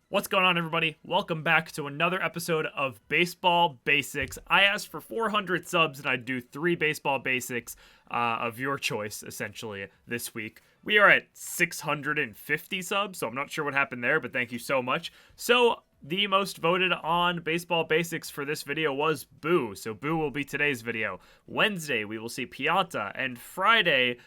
What's going on, everybody? Welcome back to another episode of Baseball Basics. I asked for 400 subs and I'd do 3 baseball basics of your choice, essentially, this week. We are at 650 subs, so I'm not sure what happened there, but thank you so much. So, the most voted on baseball basics for this video was Boo, so Boo will be today's video. Wednesday, we will see Pianta, and Friday,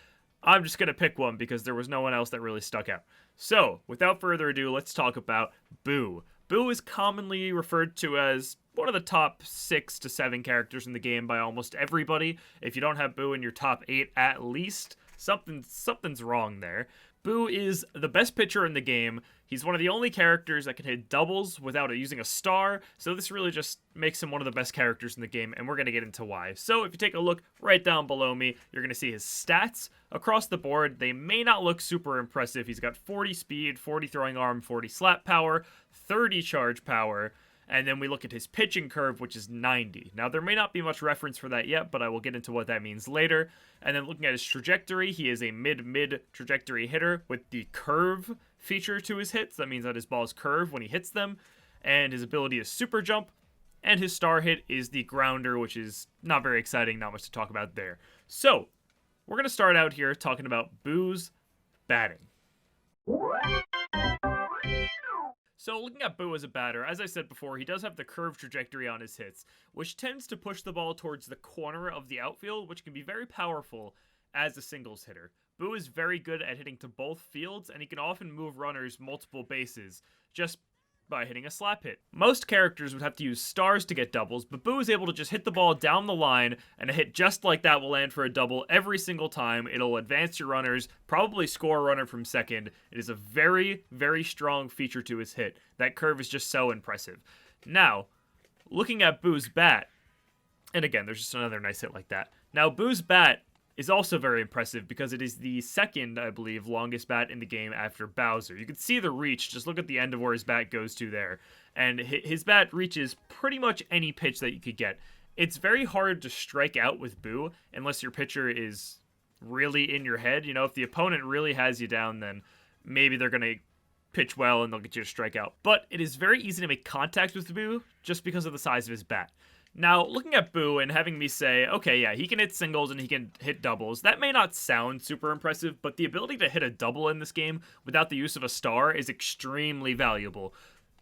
I'm just going to pick one because there was no one else that really stuck out. So, without further ado, let's talk about Boo. Boo is commonly referred to as one of the top 6 to 7 characters in the game by almost everybody. If you don't have Boo in your top 8 at least, something's wrong there. Boo is the best pitcher in the game. He's one of the only characters that can hit doubles without using a star, so this really just makes him one of the best characters in the game, and we're going to get into why. So if you take a look right down below me, you're going to see his stats across the board. They may not look super impressive. He's got 40 speed, 40 throwing arm, 40 slap power, 30 charge power, and then we look at his pitching curve, which is 90. Now, there may not be much reference for that yet, but I will get into what that means later. And then looking at his trajectory, he is a mid-mid trajectory hitter with the curve feature to his hits. That means that his balls curve when he hits them. And his ability is super jump. And his star hit is the grounder, which is not very exciting, not much to talk about there. So, we're going to start out here talking about Boo's batting. So looking at Boo as a batter, as I said before, he does have the curved trajectory on his hits, which tends to push the ball towards the corner of the outfield, which can be very powerful as a singles hitter. Boo is very good at hitting to both fields, and he can often move runners multiple bases just by hitting a slap hit. Most characters would have to use stars to get doubles, but Boo is able to just hit the ball down the line, and a hit just like that will land for a double every single time. It'll advance your runners, probably score a runner from second. It is a very, very strong feature to his hit. That curve is just so impressive. Now, looking at Boo's bat, and again, there's just another nice hit like that. Now, Boo's bat is also very impressive because it is the second, I believe, longest bat in the game after Bowser. You can see the reach. Just look at the end of where his bat goes to there. And his bat reaches pretty much any pitch that you could get. It's very hard to strike out with Boo unless your pitcher is really in your head. You know, if the opponent really has you down, then maybe they're going to pitch well and they'll get you to strike out. But it is very easy to make contact with Boo just because of the size of his bat. Now, looking at Boo and having me say, okay, yeah, he can hit singles and he can hit doubles, that may not sound super impressive, but the ability to hit a double in this game without the use of a star is extremely valuable.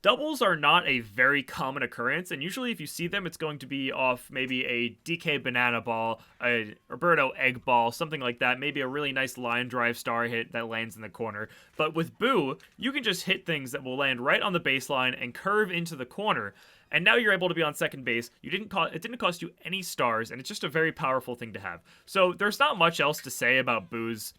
Doubles are not a very common occurrence, and usually if you see them, it's going to be off maybe a DK Banana Ball, a Roberto Egg Ball, something like that, maybe a really nice line drive star hit that lands in the corner. But with Boo, you can just hit things that will land right on the baseline and curve into the corner, and now you're able to be on second base. It didn't cost you any stars, and it's just a very powerful thing to have. So there's not much else to say about Boo's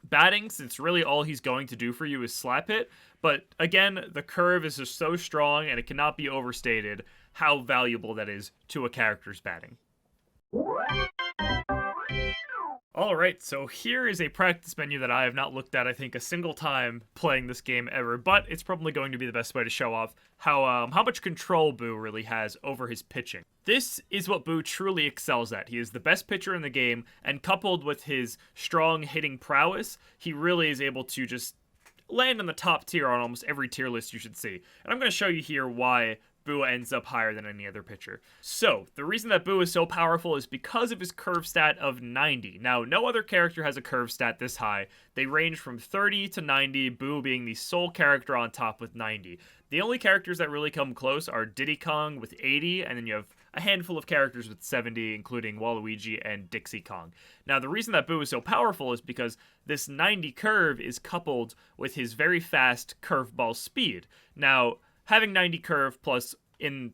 batting, since really all he's going to do for you is slap hit. But again, the curve is just so strong, and it cannot be overstated how valuable that is to a character's batting. Alright, so here is a practice menu that I have not looked at, I think, a single time playing this game ever, but it's probably going to be the best way to show off how much control Boo really has over his pitching. This is what Boo truly excels at. He is the best pitcher in the game, and coupled with his strong hitting prowess, he really is able to just land in the top tier on almost every tier list you should see. And I'm going to show you here why Boo ends up higher than any other pitcher. So, the reason that Boo is so powerful is because of his curve stat of 90. Now, no other character has a curve stat this high. They range from 30 to 90, Boo being the sole character on top with 90. The only characters that really come close are Diddy Kong with 80, and then you have a handful of characters with 70, including Waluigi and Dixie Kong. Now, the reason that Boo is so powerful is because this 90 curve is coupled with his very fast curveball speed. Now, having 90 curve plus in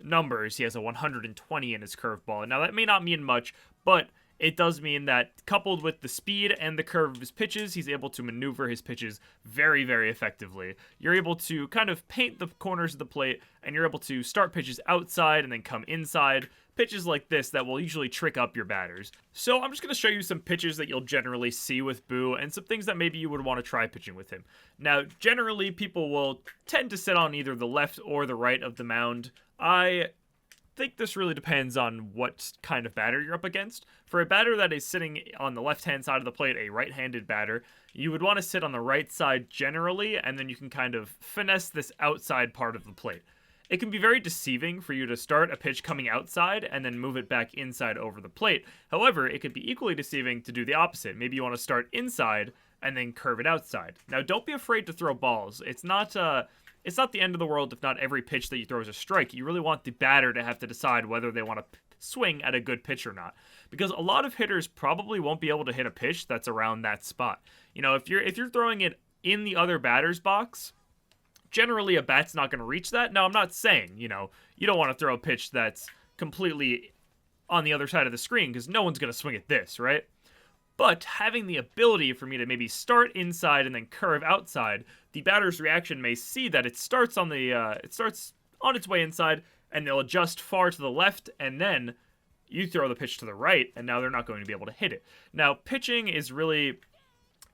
numbers, he has a 120 in his curveball. Now, that may not mean much, but it does mean that coupled with the speed and the curve of his pitches, he's able to maneuver his pitches very, very effectively. You're able to kind of paint the corners of the plate, and you're able to start pitches outside and then come inside. Pitches like this that will usually trick up your batters. So I'm just going to show you some pitches that you'll generally see with Boo and some things that maybe you would want to try pitching with him. Now, generally, people will tend to sit on either the left or the right of the mound. I think this really depends on what kind of batter you're up against. For a batter that is sitting on the left-hand side of the plate, a right-handed batter, you would want to sit on the right side generally, and then you can kind of finesse this outside part of the plate. It can be very deceiving for you to start a pitch coming outside and then move it back inside over the plate. However, it could be equally deceiving to do the opposite. Maybe you want to start inside and then curve it outside. Now, don't be afraid to throw balls. It's not the end of the world if not every pitch that you throw is a strike. You really want the batter to have to decide whether they want to swing at a good pitch or not. Because a lot of hitters probably won't be able to hit a pitch that's around that spot. You know, if you're throwing it in the other batter's box, generally a bat's not going to reach that. Now, I'm not saying, you don't want to throw a pitch that's completely on the other side of the screen because no one's going to swing at this, right? But having the ability for me to maybe start inside and then curve outside, the batter's reaction may see that it starts on its way inside, and they'll adjust far to the left, and then you throw the pitch to the right, and now they're not going to be able to hit it. Now, pitching is really,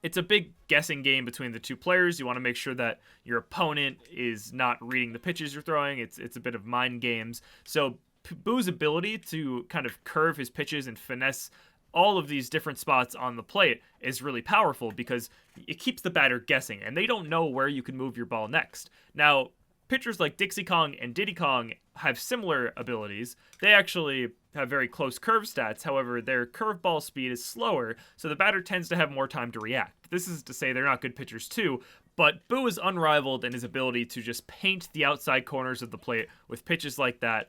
it's a big guessing game between the two players. You want to make sure that your opponent is not reading the pitches you're throwing. It's a bit of mind games. So Boo's ability to kind of curve his pitches and finesse all of these different spots on the plate is really powerful because it keeps the batter guessing, and they don't know where you can move your ball next. Now, pitchers like Dixie Kong and Diddy Kong have similar abilities. They actually have very close curve stats. However, their curveball speed is slower, so the batter tends to have more time to react. This is to say they're not good pitchers too, but Boo is unrivaled in his ability to just paint the outside corners of the plate with pitches like that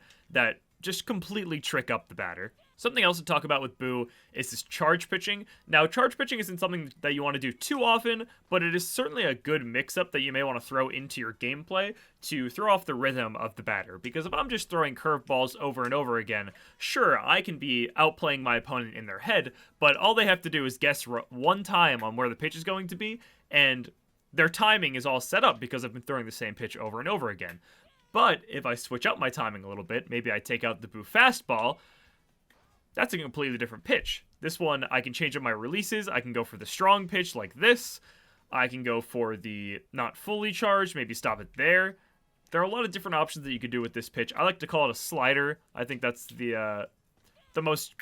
just completely trick up the batter. Something else to talk about with Boo is his charge pitching. Now, charge pitching isn't something that you want to do too often, but it is certainly a good mix-up that you may want to throw into your gameplay to throw off the rhythm of the batter. Because if I'm just throwing curveballs over and over again, sure, I can be outplaying my opponent in their head, but all they have to do is guess one time on where the pitch is going to be, and their timing is all set up because I've been throwing the same pitch over and over again. But if I switch up my timing a little bit, maybe I take out the Boo fastball, that's a completely different pitch. This one, I can change up my releases. I can go for the strong pitch like this. I can go for the not fully charged, maybe stop it there. There are a lot of different options that you could do with this pitch. I like to call it a slider. I think that's the most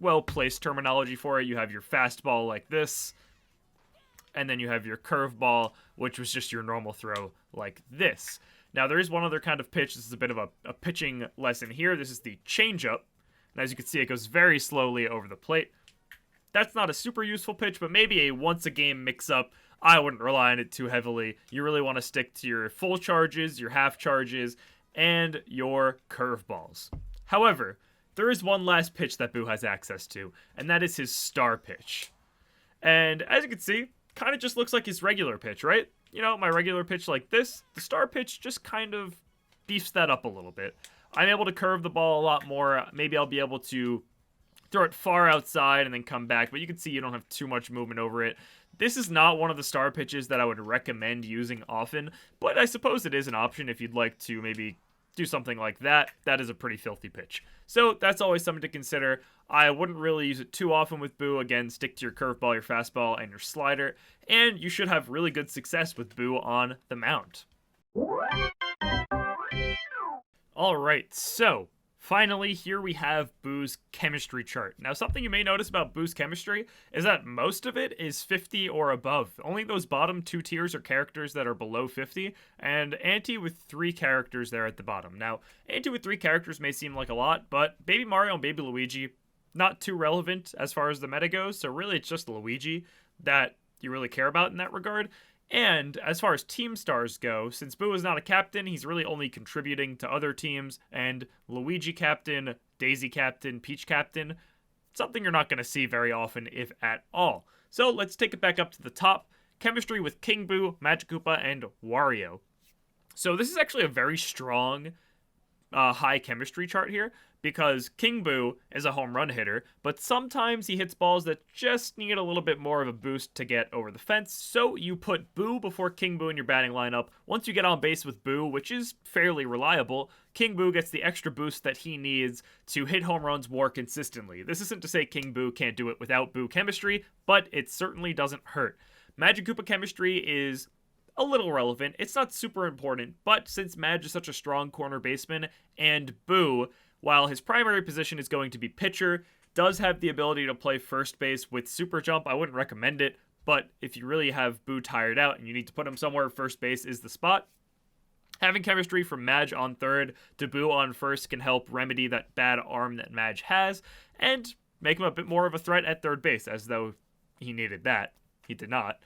well-placed terminology for it. You have your fastball like this, and then you have your curveball, which was just your normal throw like this. Now, there is one other kind of pitch. This is a bit of a pitching lesson here. This is the changeup. And as you can see, it goes very slowly over the plate. That's not a super useful pitch, but maybe a once-a-game mix-up. I wouldn't rely on it too heavily. You really want to stick to your full charges, your half charges, and your curveballs. However, there is one last pitch that Boo has access to, and that is his star pitch. And as you can see, kind of just looks like his regular pitch, right? You know, my regular pitch like this, the star pitch just kind of beefs that up a little bit. I'm able to curve the ball a lot more. Maybe I'll be able to throw it far outside and then come back, but you can see you don't have too much movement over it. This is not one of the star pitches that I would recommend using often, but I suppose it is an option if you'd like to maybe do something like that. That is a pretty filthy pitch. So that's always something to consider. I wouldn't really use it too often with Boo. Again, stick to your curveball, your fastball, and your slider, and you should have really good success with Boo on the mound. Alright, so finally here we have Boo's chemistry chart. Now, something you may notice about Boo's chemistry is that most of it is 50 or above. Only those bottom two tiers are characters that are below 50, and Ante with 3 characters there at the bottom. Now, Ante with 3 characters may seem like a lot, but Baby Mario and Baby Luigi, not too relevant as far as the meta goes, so really it's just Luigi that you really care about in that regard. And as far as team stars go, since Boo is not a captain, he's really only contributing to other teams, and Luigi captain, Daisy captain, Peach captain, something you're not going to see very often, if at all. So let's take it back up to the top. Chemistry with King Boo, Magic Koopa, and Wario. So this is actually a very strong high chemistry chart here, because King Boo is a home run hitter, but sometimes he hits balls that just need a little bit more of a boost to get over the fence, so you put Boo before King Boo in your batting lineup. Once you get on base with Boo, which is fairly reliable, King Boo gets the extra boost that he needs to hit home runs more consistently. This isn't to say King Boo can't do it without Boo chemistry, but it certainly doesn't hurt. Magic Koopa chemistry is a little relevant. It's not super important, but since Madge is such a strong corner baseman, and Boo while his primary position is going to be pitcher, does have the ability to play first base with super jump. I wouldn't recommend it, but if you really have Boo tired out and you need to put him somewhere, first base is the spot. Having chemistry from Madge on third to Boo on first can help remedy that bad arm that Madge has, and make him a bit more of a threat at third base, as though he needed that. He did not.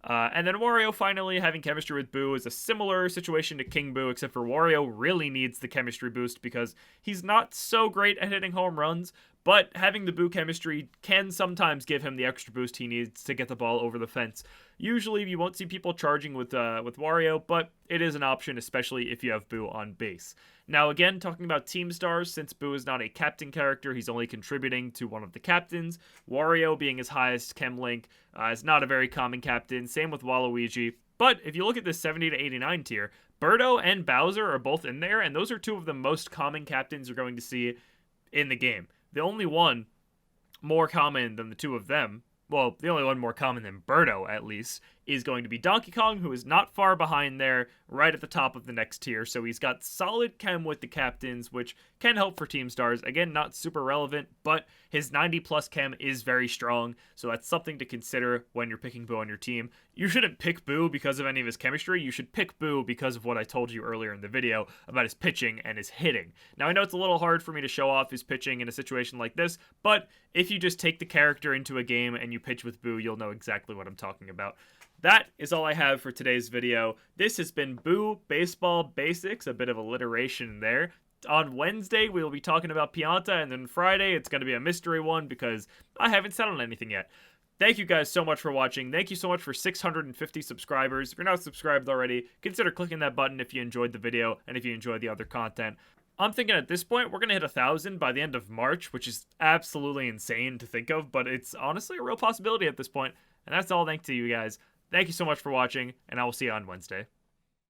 And then Wario finally having chemistry with Boo is a similar situation to King Boo, except for Wario really needs the chemistry boost because he's not so great at hitting home runs, but having the Boo chemistry can sometimes give him the extra boost he needs to get the ball over the fence. Usually you won't see people charging with Wario, but it is an option, especially if you have Boo on base. Now again, talking about team stars, since Boo is not a captain character, he's only contributing to one of the captains. Wario, being his highest chem link, is not a very common captain, same with Waluigi. But if you look at this 70 to 89 tier, Birdo and Bowser are both in there, and those are two of the most common captains you're going to see in the game. The only one more common than the two of them, well, the only one more common than Birdo, at least, is going to be Donkey Kong, who is not far behind there, right at the top of the next tier. So he's got solid chem with the captains, which can help for team stars. Again, not super relevant, but his 90 plus chem is very strong, so that's something to consider when you're picking Boo on your team. You shouldn't pick Boo because of any of his chemistry. You should pick Boo because of what I told you earlier in the video about his pitching and his hitting. Now, I know it's a little hard for me to show off his pitching in a situation like this, but if you just take the character into a game and you pitch with Boo, you'll know exactly what I'm talking about. That is all I have for today's video. This has been Boo Baseball Basics, a bit of alliteration there. On Wednesday, we will be talking about Pianta, and then Friday, it's going to be a mystery one because I haven't settled anything yet. Thank you guys so much for watching. Thank you so much for 650 subscribers. If you're not subscribed already, consider clicking that button if you enjoyed the video and if you enjoyed the other content. I'm thinking at this point, we're going to hit 1,000 by the end of March, which is absolutely insane to think of, but it's honestly a real possibility at this point. And that's all thanks to you guys. Thank you so much for watching, and I will see you on Wednesday.